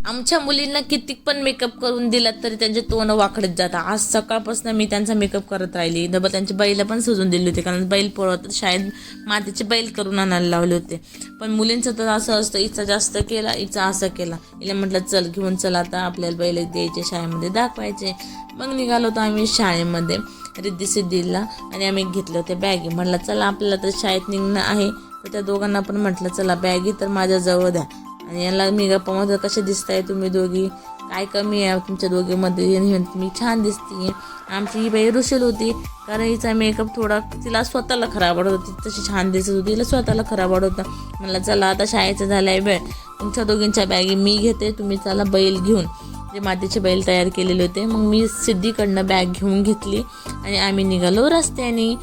आमच्या मुलींना किती पण मेकअप करून दिला तरी त्यांचे तोंड वाकडत जातात. आज सकाळपासून मी त्यांचा मेकअप करत राहिली. डबल त्यांची बैल पण सजून दिली होती, कारण बैल पळवत शाळेत मातीचे बैल करून आणायला लावले होते. पण मुलींचं तर असं असतं, हिचा जास्त केला, हिचा असं केला. हिला म्हटलं चल घेऊन चल, आता आपल्याला बैल द्यायचे, शाळेमध्ये दाखवायचे. मग निघालो होतो आम्ही शाळेमध्ये रिद्धी सिद्धीला, आणि आम्ही घेतलं होते बॅगी. म्हटलं चला आपल्याला तर शाळेत निघणं आहे. तर त्या दोघांना पण म्हटलं चला बॅगी तर माझ्याजवळ द्या. आणि याला मी गप्पामध्ये कसे दिसताय तुम्ही दोघी, काय कमी आहे तुमच्या दोघीमध्ये, मी छान दिसते. आमची ही बाई रुशील होती, कारण हिचा मेकअप थोडा तिला स्वतःला खराब वाटत होती, तशी छान दिसत होती, तिला स्वतःला खराब वाटत होता. म्हणलं चला आता शाळेचं झालं आहे वेळ, तुमच्या दोघींच्या बॅगी मी घेते, तुम्ही चला बैल घेऊन. जे मातीचे बैल तयार केलेले होते. मग मी सिद्धीकडनं बॅग घेऊन घेतली आणि आम्ही निघालो रस्त्याने.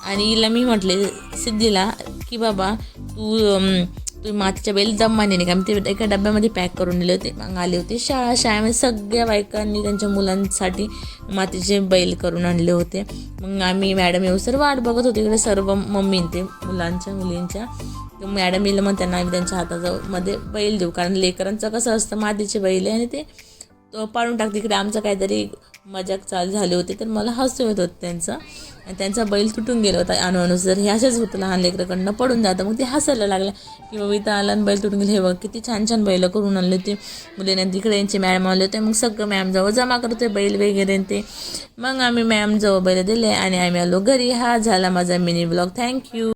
आणि हिला मी म्हटले सिद्धीला की बाबा तू मातीच्या बैल दमाने नाही का, मी ते एका डब्यामध्ये पॅक करून दिले होते. मग आले होते शाळेमध्ये सगळ्या बायकांनी त्यांच्या मुलांसाठी मातीचे बैल करून आणले होते. मग आम्ही मॅडम येऊसर वाट बघत होते, इकडे सर्व मम्मी ते मुलींच्या. मॅडम येईल मग त्यांना आम्ही त्यांच्या हातामध्ये बैल देऊ, कारण लेकरांचं कसं असतं मातीचे बैल आहे आणि ते पाडून टाकते. इकडे आमचं काहीतरी मजाक चालू झाली होती, तर मला हसू येत होतं त्यांचं. आणि त्यांचा बैल तुटून गेला होता अनूस, जर हे असेच होतं लहान लेकराकडनं पडून जातं. मग ते हसायला लागलं की बाबा इथं आला आणि बैल तुटून गेले, हे बघ किती छान छान बैल करून आणले होते मुलीने. तिकडे यांचे मॅडम आले होते, मग सगळं मॅमजवळ जमा करते बैल वगैरे ते. मग आम्ही मॅमजवळ बैल दिले आणि आम्ही आलो घरी. हा झाला माझा मिनी ब्लॉग. थँक्यू.